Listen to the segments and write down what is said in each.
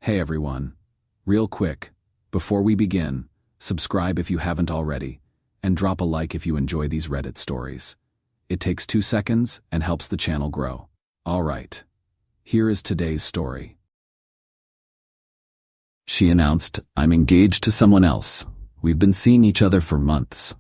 Hey everyone. Real quick, before we begin, subscribe if you haven't already, and drop a like if you enjoy these Reddit stories. It takes 2 seconds and helps the channel grow. Alright, here is today's story. She announced, "I'm engaged to someone else. We've been seeing each other for months.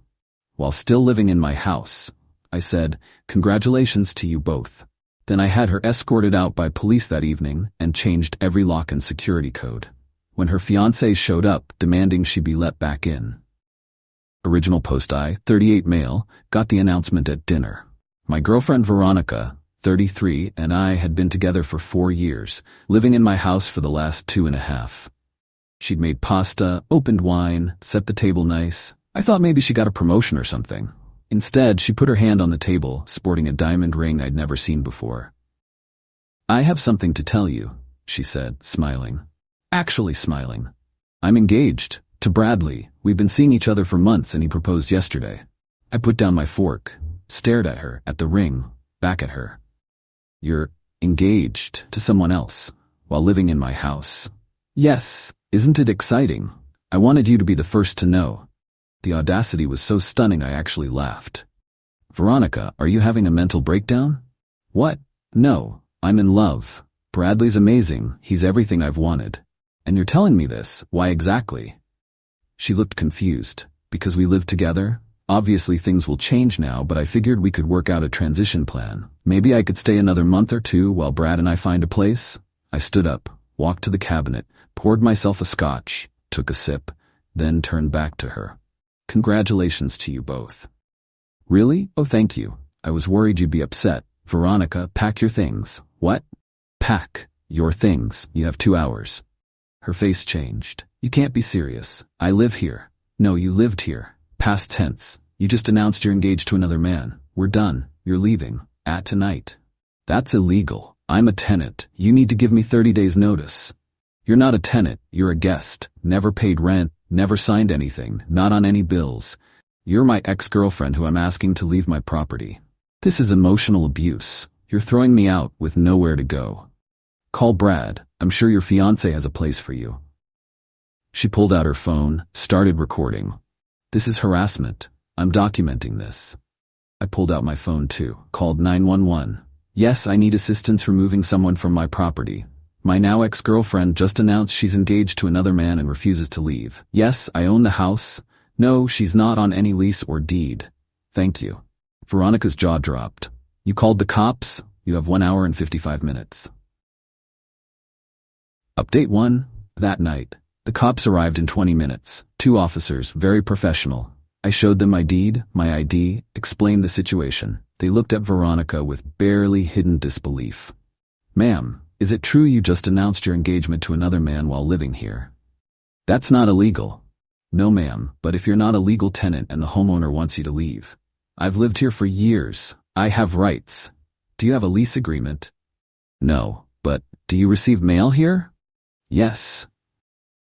While still living in my house, I said, 'Congratulations to you both.' Then I had her escorted out by police that evening and changed every lock and security code. When her fiancé showed up, demanding she be let back in." Original post I, 38 male, got the announcement at dinner. My girlfriend Veronica, 33, and I had been together for 4 years, living in my house for the last 2.5. She'd made pasta, opened wine, set the table nice. I thought maybe she got a promotion or something. Instead, she put her hand on the table, sporting a diamond ring I'd never seen before. "I have something to tell you," she said, smiling. Actually smiling. "I'm engaged to Bradley. We've been seeing each other for months and he proposed yesterday." I put down my fork, stared at her, at the ring, back at her. "You're engaged to someone else while living in my house?" "Yes, isn't it exciting? I wanted you to be the first to know." The audacity was so stunning I actually laughed. "Veronica, are you having a mental breakdown?" "What? No, I'm in love. Bradley's amazing, he's everything I've wanted. And you're telling me this, why exactly?" She looked confused. "Because we live together? Obviously things will change now, but I figured we could work out a transition plan. Maybe I could stay another month or 2 while Brad and I find a place." I stood up, walked to the cabinet, poured myself a scotch, took a sip, then turned back to her. "Congratulations to you both." "Really? Oh, thank you. I was worried you'd be upset. Veronica, pack your things." "What?" "Pack your things. You have 2 hours." Her face changed. "You can't be serious. I live here." "No, you lived here. Past tense. You just announced you're engaged to another man. We're done. You're leaving. At tonight." "That's illegal. I'm a tenant. You need to give me 30 days notice." "You're not a tenant. You're a guest. Never paid rent. Never signed anything, not on any bills. You're my ex-girlfriend who I'm asking to leave my property. This is emotional abuse. You're throwing me out with nowhere to go. Call Brad. I'm sure your fiancé has a place for you." She pulled out her phone, started recording. "This is harassment. I'm documenting this." I pulled out my phone too, called 911. "Yes, I need assistance removing someone from my property. My now ex-girlfriend just announced she's engaged to another man and refuses to leave. Yes, I own the house. No, she's not on any lease or deed. Thank you." Veronica's jaw dropped. "You called the cops? You have 1 hour and 55 minutes. Update 1. That night, the cops arrived in 20 minutes. 2 officers, very professional. I showed them my deed, my ID, explained the situation. They looked at Veronica with barely hidden disbelief. "Ma'am, is it true you just announced your engagement to another man while living here?" "That's not illegal." "No, ma'am, but if you're not a legal tenant and the homeowner wants you to leave. I've lived here for years. I have rights." "Do you have a lease agreement?" "No, but do you receive mail here?" "Yes."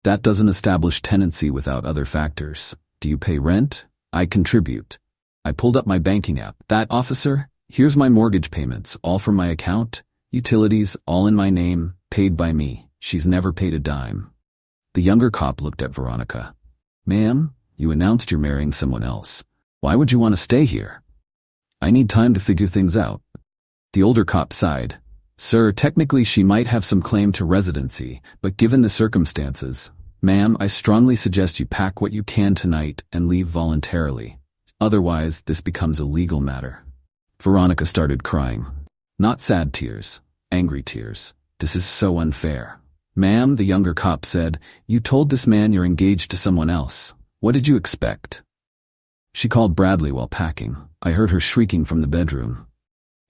"That doesn't establish tenancy without other factors. Do you pay rent?" "I contribute." I pulled up my banking app. "That officer? Here's my mortgage payments, all from my account. Utilities, all in my name, paid by me. She's never paid a dime." The younger cop looked at Veronica. "Ma'am, you announced you're marrying someone else. Why would you want to stay here?" "I need time to figure things out." The older cop sighed. "Sir, technically she might have some claim to residency, but given the circumstances, ma'am, I strongly suggest you pack what you can tonight and leave voluntarily. Otherwise, this becomes a legal matter." Veronica started crying. Not sad tears, angry tears. "This is so unfair." "Ma'am," the younger cop said, "you told this man you're engaged to someone else. What did you expect?" She called Bradley while packing. I heard her shrieking from the bedroom.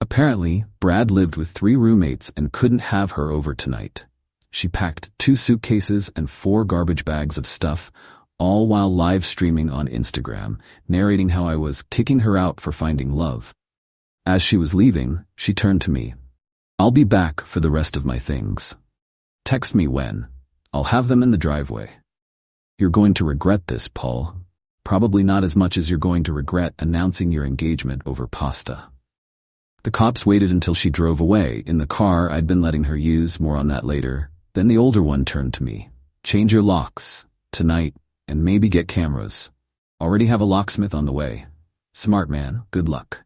Apparently, Brad lived with 3 roommates and couldn't have her over tonight. She packed 2 suitcases and 4 garbage bags of stuff, all while live streaming on Instagram, narrating how I was kicking her out for finding love. As she was leaving, she turned to me. "I'll be back for the rest of my things. Text me when. I'll have them in the driveway." "You're going to regret this, Paul. Probably not as much as you're going to regret announcing your engagement over pasta." The cops waited until she drove away in the car I'd been letting her use, more on that later. Then the older one turned to me. Change your locks, tonight, and maybe get cameras. Already have a locksmith on the way. Smart man, good luck.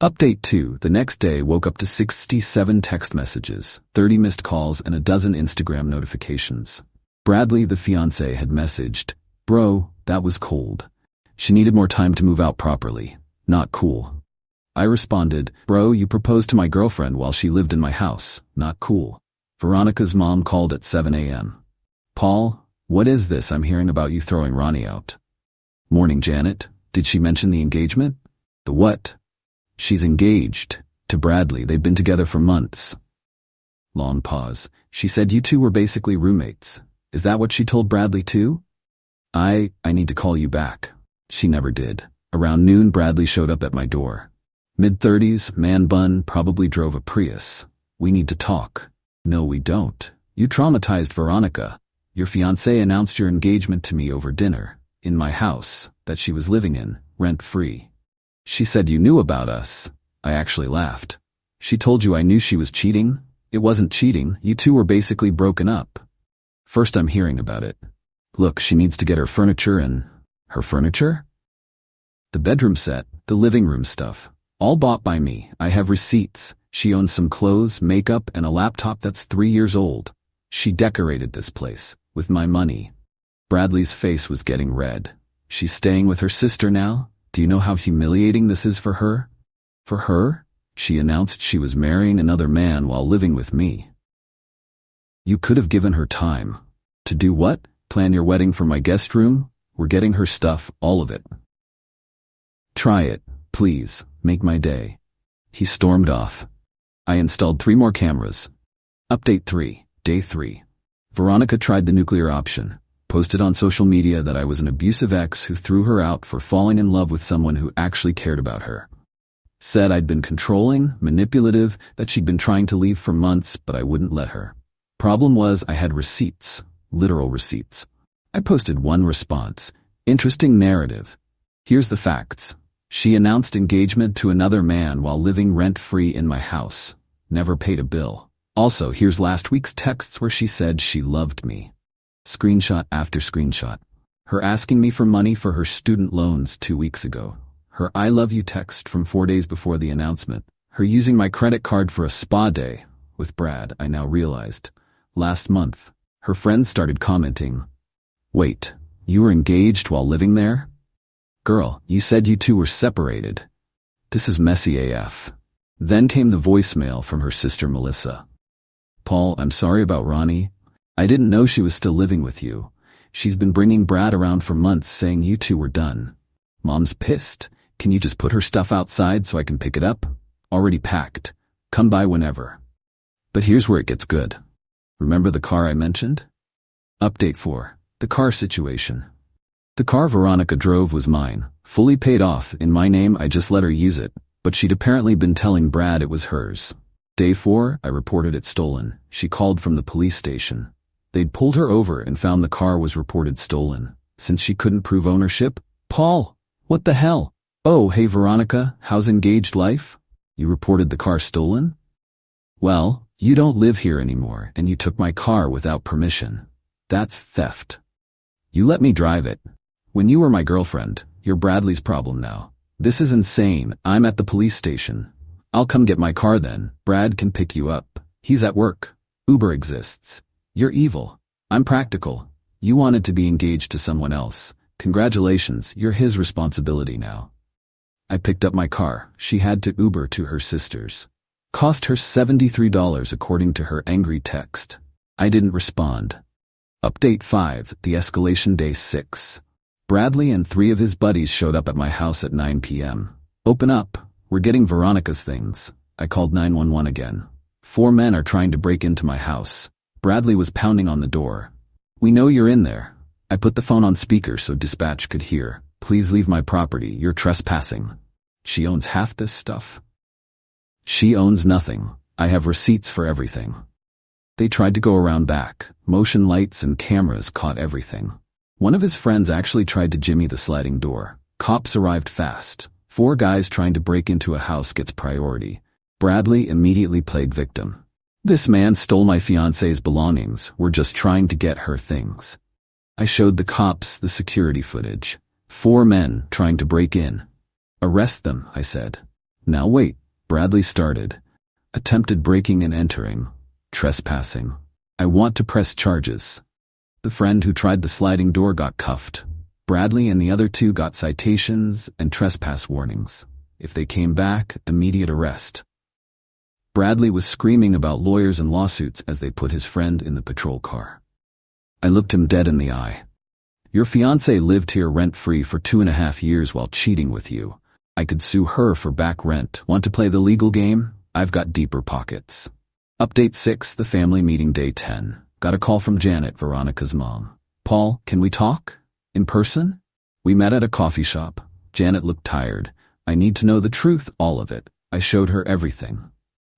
Update 2. The next day woke up to 67 text messages, 30 missed calls, and a dozen Instagram notifications. Bradley, the fiancé, had messaged, "Bro, that was cold. She needed more time to move out properly. Not cool." I responded, "Bro, you proposed to my girlfriend while she lived in my house. Not cool." Veronica's mom called at 7 a.m. "Paul, what is this I'm hearing about you throwing Ronnie out?" "Morning, Janet. Did she mention the engagement?" "The what?" "She's engaged. To Bradley. They've been together for months." Long pause. "She said you two were basically roommates. Is that what she told Bradley too?" I need to call you back." She never did. Around noon, Bradley showed up at my door. Mid-30s, man bun, probably drove a Prius. "We need to talk." "No, we don't. You traumatized Veronica. Your fiancé announced your engagement to me over dinner, in my house, that she was living in, rent-free. She said you knew about us." I actually laughed. "She told you I knew she was cheating?" "It wasn't cheating. You two were basically broken up." "First I'm hearing about it. Look, she needs to get her furniture and..." "Her furniture?" "The bedroom set, the living room stuff. All bought by me. I have receipts. She owns some clothes, makeup, and a laptop that's 3 years old. She decorated this place, with my money." Bradley's face was getting red. "She's staying with her sister now? Do you know how humiliating this is for her?" "For her? She announced she was marrying another man while living with me." "You could have given her time." "To do what? Plan your wedding from my guest room? We're getting her stuff, all of it." "Try it, please, make my day." He stormed off. I installed 3 more cameras. Update 3, Day 3. Veronica tried the nuclear option. Posted on social media that I was an abusive ex who threw her out for falling in love with someone who actually cared about her. Said I'd been controlling, manipulative, that she'd been trying to leave for months, but I wouldn't let her. Problem was I had receipts, literal receipts. I posted one response. Interesting narrative. Here's the facts. She announced engagement to another man while living rent-free in my house. Never paid a bill. Also, here's last week's texts where she said she loved me. Screenshot after screenshot. Her asking me for money for her student loans 2 weeks ago. Her I love you text from 4 days before the announcement. Her using my credit card for a spa day. With Brad, I now realized. Last month, her friends started commenting. "Wait, you were engaged while living there? Girl, you said you two were separated. This is messy AF." Then came the voicemail from her sister Melissa. "Paul, I'm sorry about Ronnie. I didn't know she was still living with you. She's been bringing Brad around for months saying you two were done. Mom's pissed. Can you just put her stuff outside so I can pick it up? Already packed. Come by whenever." But here's where it gets good. Remember the car I mentioned? Update 4. The car situation. The car Veronica drove was mine, fully paid off, in my name. I just let her use it, but she'd apparently been telling Brad it was hers. Day 4, I reported it stolen. She called from the police station. They'd pulled her over and found the car was reported stolen. Since she couldn't prove ownership, "Paul, what the hell? Oh, hey Veronica, how's engaged life? You reported the car stolen? Well, you don't live here anymore and you took my car without permission. That's theft. You let me drive it. When you were my girlfriend, you're Bradley's problem now. This is insane. I'm at the police station. I'll come get my car then. Brad can pick you up. He's at work. Uber exists. You're evil. I'm practical. You wanted to be engaged to someone else. Congratulations, you're his responsibility now." I picked up my car. She had to Uber to her sister's. Cost her $73 according to her angry text. I didn't respond. Update 5, the escalation. Day 6. Bradley and 3 of his buddies showed up at my house at 9 p.m. "Open up. We're getting Veronica's things." I called 911 again. 4 men are trying to break into my house. Bradley was pounding on the door. "We know you're in there." I put the phone on speaker so dispatch could hear. "Please leave my property. You're trespassing." She owns half this stuff. She owns nothing. I have receipts for everything. They tried to go around back. Motion lights and cameras caught everything. One of his friends actually tried to jimmy the sliding door. Cops arrived fast. 4 guys trying to break into a house gets priority. Bradley immediately played victim. This man stole my fiancé's belongings. We're just trying to get her things. I showed the cops the security footage. 4 men trying to break in. Arrest them, I said. Now wait, Bradley started. Attempted breaking and entering. Trespassing. I want to press charges. The friend who tried the sliding door got cuffed. Bradley and the other 2 got citations and trespass warnings. If they came back, immediate arrest. Bradley was screaming about lawyers and lawsuits as they put his friend in the patrol car. I looked him dead in the eye. Your fiancé lived here rent-free for 2.5 years while cheating with you. I could sue her for back rent. Want to play the legal game? I've got deeper pockets. Update 6, the family meeting day 10. Got a call from Janet, Veronica's mom. Paul, can we talk? In person? We met at a coffee shop. Janet looked tired. I need to know the truth, all of it. I showed her everything.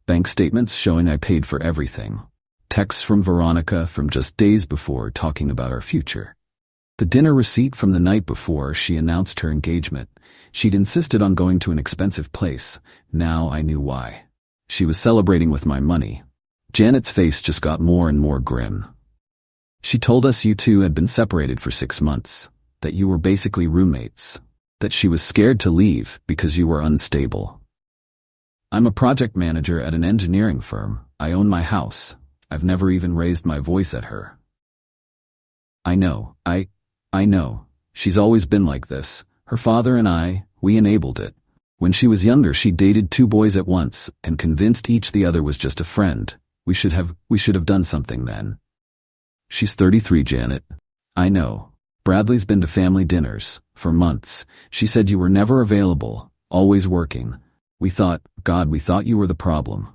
Bank statements showing I paid for everything. Texts from Veronica from just days before talking about our future. The dinner receipt from the night before she announced her engagement. She'd insisted on going to an expensive place. Now I knew why. She was celebrating with my money. Janet's face just got more and more grim. She told us you 2 had been separated for 6 months, that you were basically roommates, that she was scared to leave because you were unstable. I'm a project manager at an engineering firm. I own my house. I've never even raised my voice at her. I know. I know. She's always been like this. Her father and we enabled it. When she was younger, she dated 2 boys at once and convinced each the other was just a friend. We should have done something then. She's 33, Janet. I know. Bradley's been to family dinners for months. She said you were never available, always working. We thought you were the problem.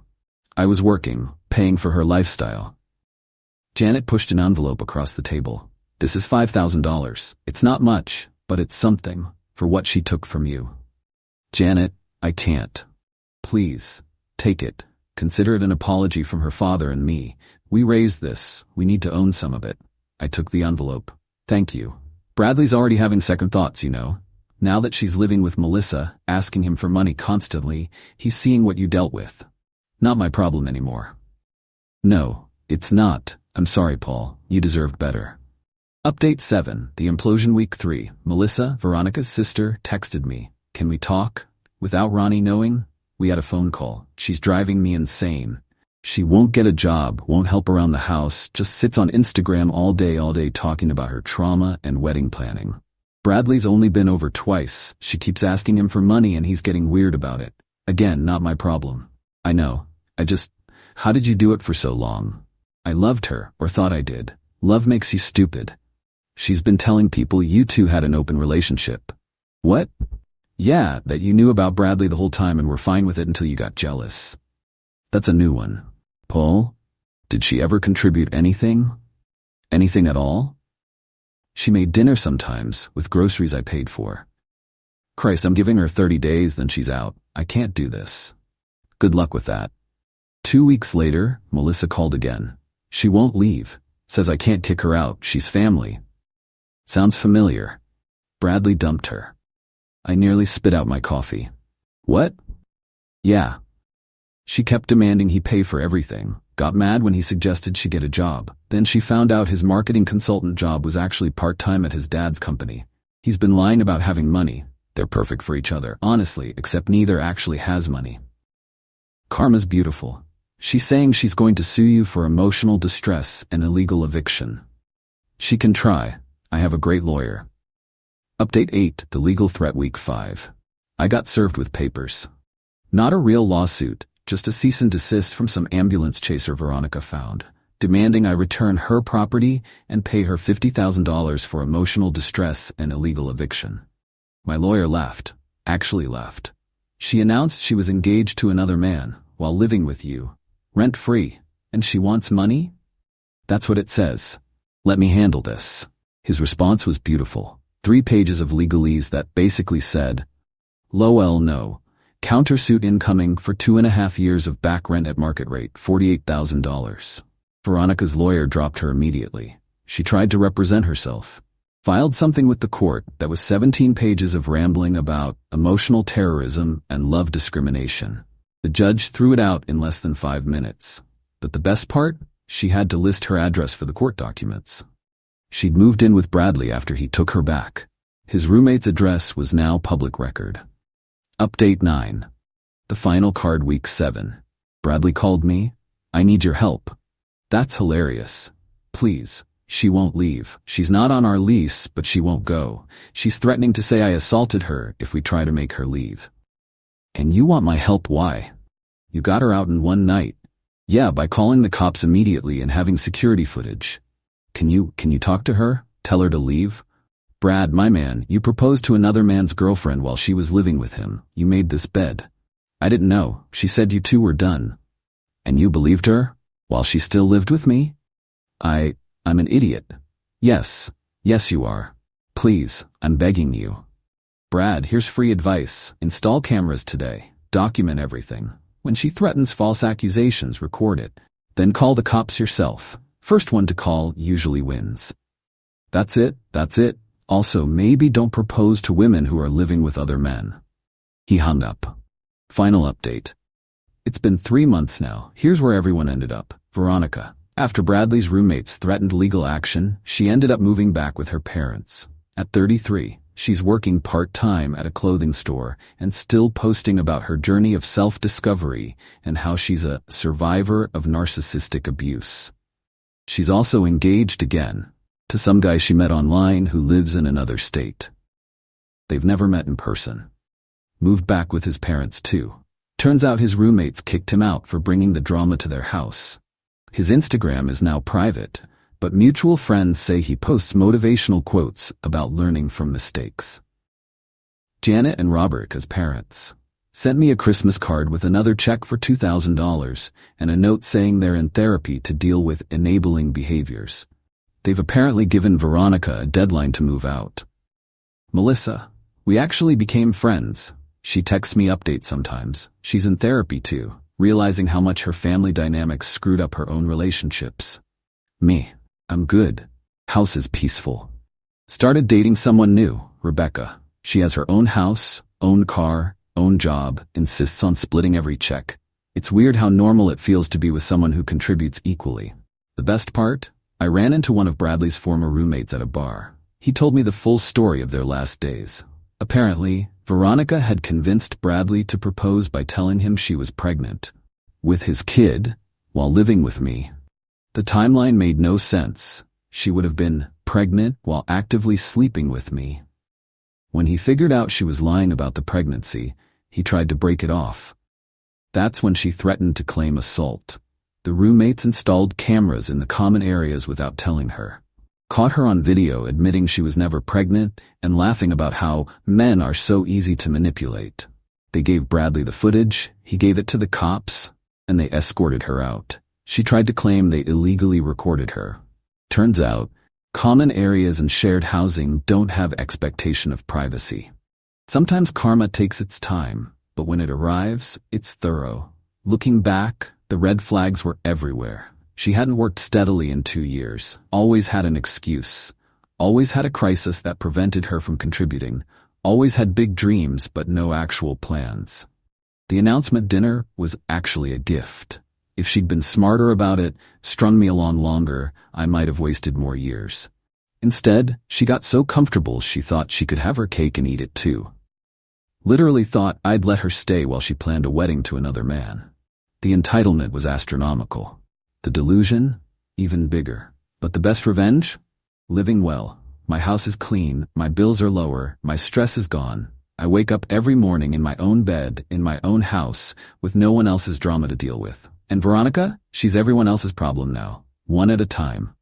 I was working, paying for her lifestyle. Janet pushed an envelope across the table. This is $5,000. It's not much, but it's something for what she took from you. Janet, I can't. Please, take it. Consider it an apology from her father and me. We raised this. We need to own some of it. I took the envelope. Thank you. Bradley's already having second thoughts, you know. Now that she's living with Melissa, asking him for money constantly, he's seeing what you dealt with. Not my problem anymore. No, it's not. I'm sorry, Paul. You deserved better. Update 7, the implosion week 3. Melissa, Veronica's sister, texted me. Can we talk? Without Ronnie knowing? We had a phone call. She's driving me insane. She won't get a job, won't help around the house, just sits on Instagram all day talking about her trauma and wedding planning. Bradley's only been over twice. She keeps asking him for money and he's getting weird about it. Again, not my problem. I know. How did you do it for so long? I loved her, or thought I did. Love makes you stupid. She's been telling people you 2 had an open relationship. What? Yeah, that you knew about Bradley the whole time and were fine with it until you got jealous. That's a new one. Paul? Did she ever contribute anything? Anything at all? She made dinner sometimes, with groceries I paid for. Christ, I'm giving her 30 days, then she's out. I can't do this. Good luck with that. 2 weeks later, Melissa called again. She won't leave. Says I can't kick her out, she's family. Sounds familiar. Bradley dumped her. I nearly spit out my coffee. What? Yeah. She kept demanding he pay for everything. Got mad when he suggested she get a job. Then she found out his marketing consultant job was actually part-time at his dad's company. He's been lying about having money. They're perfect for each other, honestly, except neither actually has money. Karma's beautiful. She's saying she's going to sue you for emotional distress and illegal eviction. She can try. I have a great lawyer. Update 8, the legal threat week 5. I got served with papers. Not a real lawsuit. Just a cease and desist from some ambulance chaser Veronica found, demanding I return her property and pay her $50,000 for emotional distress and illegal eviction. My lawyer laughed. Actually laughed. She announced she was engaged to another man while living with you, rent-free, and she wants money? That's what it says. Let me handle this. His response was beautiful. 3 pages of legalese that basically said, "Lol, no. Countersuit incoming for 2.5 years of back rent at market rate, $48,000. Veronica's lawyer dropped her immediately. She tried to represent herself. Filed something with the court that was 17 pages of rambling about emotional terrorism and love discrimination. The judge threw it out in less than 5 minutes. But the best part? She had to list her address for the court documents. She'd moved in with Bradley after he took her back. His roommate's address was now public record. Update 9. The final card, week 7. Bradley called me. I need your help. That's hilarious. Please. She won't leave. She's not on our lease, but she won't go. She's threatening to say I assaulted her if we try to make her leave. And you want my help? Why? You got her out in one night. Yeah, by calling the cops immediately and having security footage. Can you talk to her? Tell her to leave? Brad, my man, you proposed to another man's girlfriend while she was living with him. You made this bed. I didn't know. She said you two were done. And you believed her? While she still lived with me? I'm an idiot. Yes you are. Please, I'm begging you. Brad, here's free advice. Install cameras today. Document everything. When she threatens false accusations, record it. Then call the cops yourself. First one to call usually wins. That's it. Also, maybe don't propose to women who are living with other men. He hung up. Final update. It's been 3 months now. Here's where everyone ended up. Veronica. After Bradley's roommates threatened legal action, she ended up moving back with her parents. At 33, she's working part-time at a clothing store and still posting about her journey of self-discovery and how she's a survivor of narcissistic abuse. She's also engaged again to some guy she met online who lives in another state. They've never met in person. Moved back with his parents too. Turns out his roommates kicked him out for bringing the drama to their house. His Instagram is now private, but mutual friends say he posts motivational quotes about learning from mistakes. Janet and Robert, as parents, sent me a Christmas card with another check for $2,000 and a note saying they're in therapy to deal with enabling behaviors. They've apparently given Veronica a deadline to move out. Melissa, we actually became friends. She texts me updates sometimes. She's in therapy too, realizing how much her family dynamics screwed up her own relationships. Me, I'm good. House is peaceful. Started dating someone new, Rebecca. She has her own house, own car, own job, insists on splitting every check. It's weird how normal it feels to be with someone who contributes equally. The best part? I ran into one of Bradley's former roommates at a bar. He told me the full story of their last days. Apparently, Veronica had convinced Bradley to propose by telling him she was pregnant with his kid while living with me. The timeline made no sense. She would have been pregnant while actively sleeping with me. When he figured out she was lying about the pregnancy, he tried to break it off. That's when she threatened to claim assault. The roommates installed cameras in the common areas without telling her. Caught her on video admitting she was never pregnant and laughing about how men are so easy to manipulate. They gave Bradley the footage, he gave it to the cops, and they escorted her out. She tried to claim they illegally recorded her. Turns out, common areas and shared housing don't have expectation of privacy. Sometimes karma takes its time, but when it arrives, it's thorough. Looking back, the red flags were everywhere. She hadn't worked steadily in 2 years, always had an excuse, always had a crisis that prevented her from contributing, always had big dreams but no actual plans. The announcement dinner was actually a gift. If she'd been smarter about it, strung me along longer, I might have wasted more years. Instead, she got so comfortable she thought she could have her cake and eat it too. Literally thought I'd let her stay while she planned a wedding to another man. The entitlement was astronomical. The delusion? Even bigger. But the best revenge? Living well. My house is clean, my bills are lower, my stress is gone. I wake up every morning in my own bed, in my own house, with no one else's drama to deal with. And Veronica? She's everyone else's problem now. One at a time.